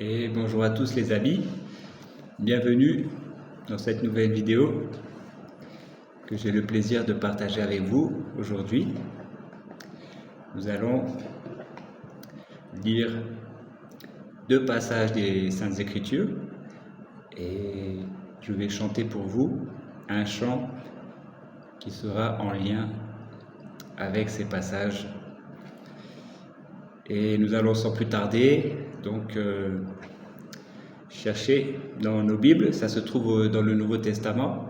Et bonjour à tous les amis, bienvenue dans cette nouvelle vidéo que j'ai le plaisir de partager avec vous aujourd'hui. Nous allons lire deux passages des Saintes Écritures et je vais chanter pour vous un chant qui sera en lien avec ces passages. Et nous allons sans plus tarder donc chercher dans nos Bibles, ça se trouve dans le Nouveau Testament,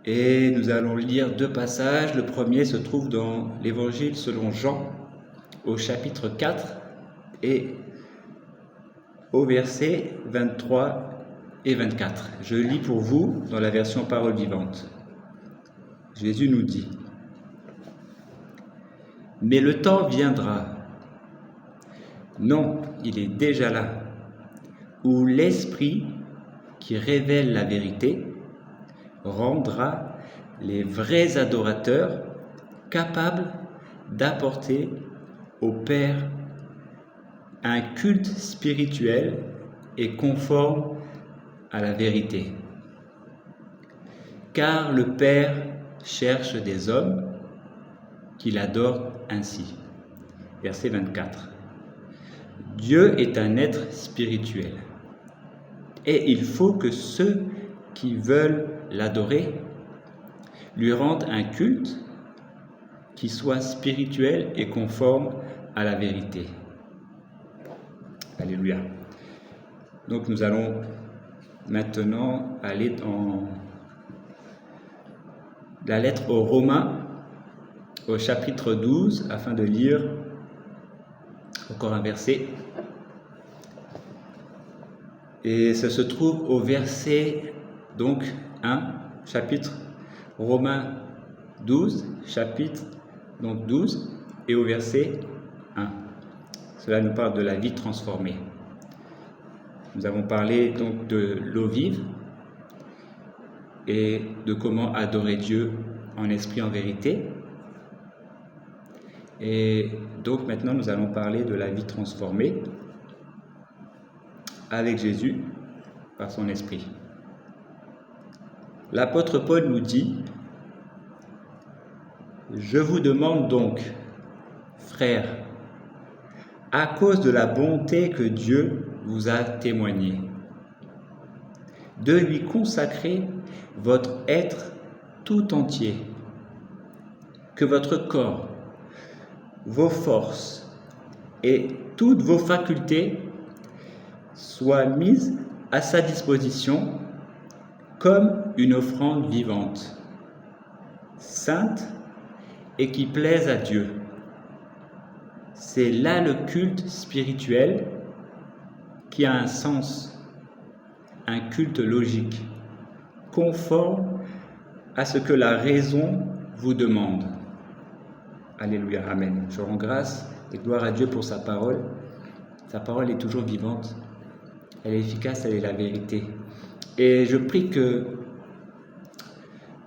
et nous allons lire deux passages. Le premier se trouve dans l'Évangile selon Jean, au chapitre 4 et au verset 23 et 24. Je lis pour vous dans la version Parole vivante. Jésus nous dit: « Mais le temps viendra, non, il est déjà là, où l'Esprit qui révèle la vérité rendra les vrais adorateurs capables d'apporter au Père un culte spirituel et conforme à la vérité. Car le Père cherche des hommes qui l'adorent ainsi. » Verset 24. Dieu est un être spirituel et il faut que ceux qui veulent l'adorer lui rendent un culte qui soit spirituel et conforme à la vérité. Alléluia. Donc nous allons maintenant aller dans la lettre aux Romains, au chapitre 12, afin de lire encore un verset. Et ça se trouve au verset donc 1, chapitre Romains 12, chapitre donc 12, et au verset 1. Cela nous parle de la vie transformée. Nous avons parlé donc de l'eau vive et de comment adorer Dieu en esprit, en vérité. Et donc maintenant nous allons parler de la vie transformée avec Jésus par son esprit. L'apôtre Paul nous dit: « Je vous demande donc, frères, à cause de la bonté que Dieu vous a témoignée, de lui consacrer votre être tout entier, que votre corps, vos forces et toutes vos facultés soient mises à sa disposition comme une offrande vivante, sainte et qui plaise à Dieu. C'est là le culte spirituel qui a un sens, un culte logique, conforme à ce que la raison vous demande. » Alléluia, amen. Je rends grâce et gloire à Dieu pour sa parole. Sa parole est toujours vivante, elle est efficace, elle est la vérité. Et je prie que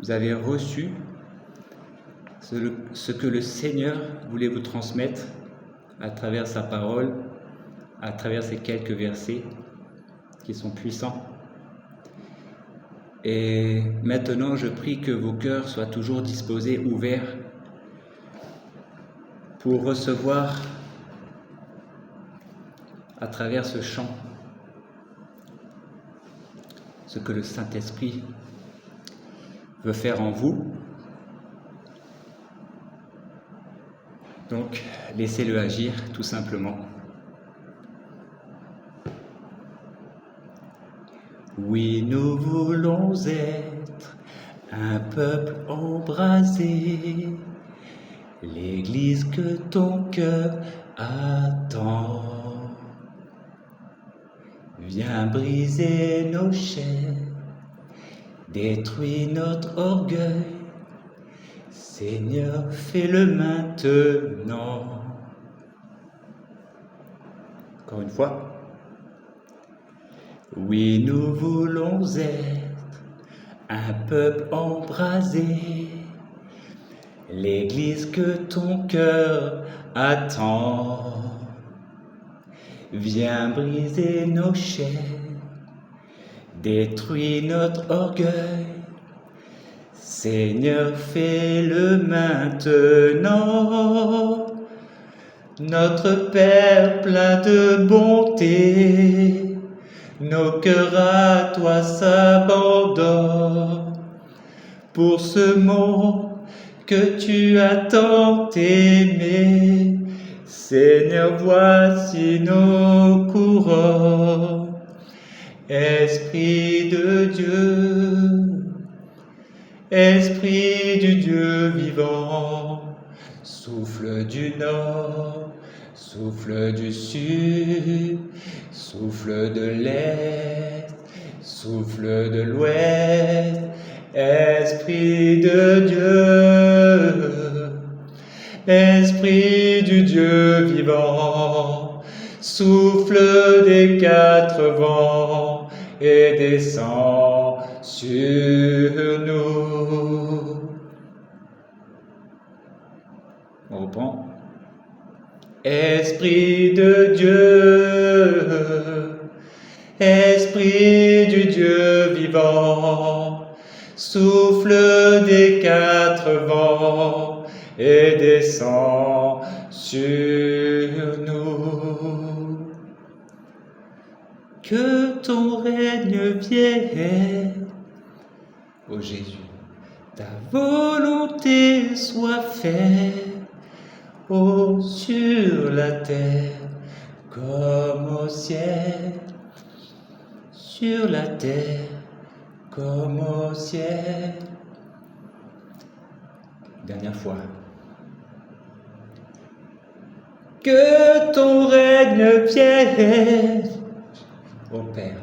vous avez reçu ce que le Seigneur voulait vous transmettre à travers sa parole, à travers ces quelques versets qui sont puissants. Et maintenant, je prie que vos cœurs soient toujours disposés, ouverts, pour recevoir à travers ce chant ce que le Saint-Esprit veut faire en vous. Donc, laissez-le agir, tout simplement. Oui, nous voulons être un peuple embrasé, l'Église que ton cœur attend. Viens briser nos chaînes, détruis notre orgueil. Seigneur, fais-le maintenant. Encore une fois. Oui, nous voulons être un peuple embrasé, l'Église que ton cœur attend. viens briser nos chaînes, détruis notre orgueil. Seigneur, fais-le maintenant. Notre Père plein de bonté, nos cœurs à toi s'abandonnent. Pour ce monde que tu as tant aimé, Seigneur, voici nos couronnes. Esprit de Dieu, Esprit du Dieu vivant, souffle du nord, souffle du sud, souffle de l'est, souffle de l'ouest, Esprit de Dieu, Esprit du Dieu vivant, souffle des quatre vents et descend sur nous. On reprend. Esprit de Dieu, Esprit du Dieu vivant, souffle des quatre vents et descend sur nous. Que ton règne vienne, ô Jésus, ta volonté soit faite, ô sur la terre comme au ciel, sur la terre comme au ciel. Dernière fois. Que ton règne vienne, ô Père,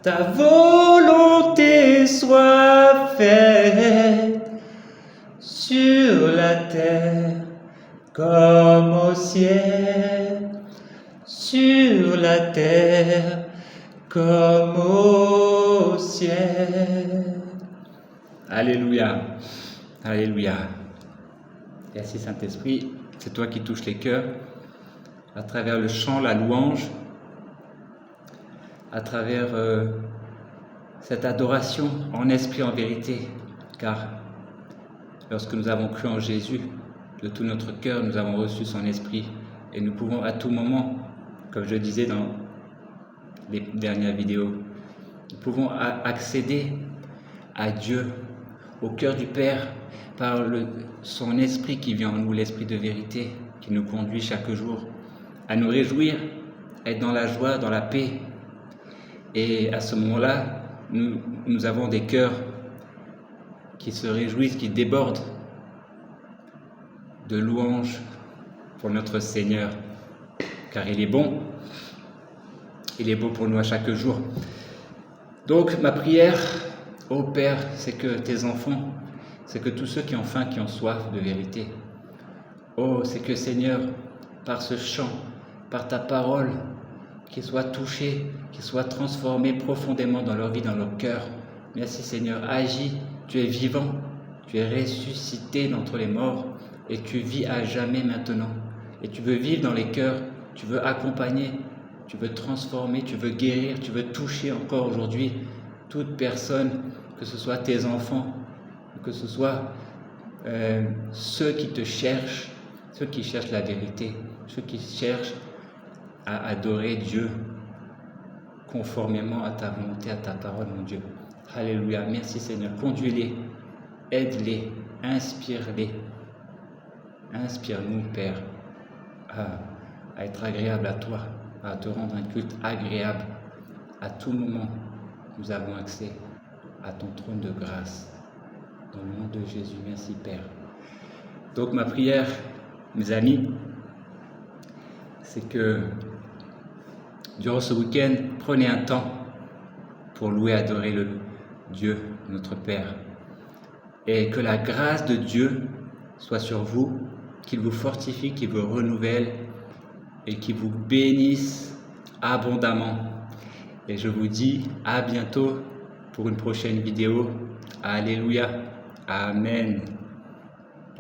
ta volonté soit faite sur la terre comme au ciel, sur la terre comme au ciel. Alléluia, alléluia. Merci Saint-Esprit, c'est toi qui touches les cœurs à travers le chant, la louange, à travers cette adoration en esprit, en vérité, car lorsque nous avons cru en Jésus, de tout notre cœur, nous avons reçu son esprit et nous pouvons à tout moment, comme je disais dans les dernières vidéos, nous pouvons accéder à Dieu, au cœur du Père, par son esprit qui vient en nous, l'esprit de vérité, qui nous conduit chaque jour à nous réjouir, à être dans la joie, dans la paix. Et à ce moment-là, nous avons des cœurs qui se réjouissent, qui débordent de louanges pour notre Seigneur, car il est bon, il est beau pour nous à chaque jour. Donc ma prière, ô Père, c'est que tes enfants, c'est que tous ceux qui ont faim, qui ont soif de vérité, oh, c'est que Seigneur, par ce chant, par ta parole, qu'ils soient touchés, qu'ils soient transformés profondément dans leur vie, dans leur cœur. Merci Seigneur, agis, tu es vivant, tu es ressuscité d'entre les morts et tu vis à jamais maintenant. Et tu veux vivre dans les cœurs, tu veux accompagner, tu veux transformer, tu veux guérir, tu veux toucher encore aujourd'hui toute personne, que ce soit tes enfants, que ce soit ceux qui te cherchent, ceux qui cherchent la vérité, ceux qui cherchent à adorer Dieu conformément à ta volonté, à ta parole, mon Dieu. Alléluia. Merci Seigneur. Conduis-les, aide-les, inspire-les. Inspire-nous, Père, à être agréable à toi, à te rendre un culte agréable. À tout moment, nous avons accès à ton trône de grâce. Dans le nom de Jésus, merci Père. Donc ma prière, mes amis, c'est que durant ce week-end, prenez un temps pour louer et adorer le Dieu, notre Père. Et que la grâce de Dieu soit sur vous, qu'il vous fortifie, qu'il vous renouvelle et qu'il vous bénisse abondamment. Et je vous dis à bientôt pour une prochaine vidéo. Alléluia. Amen.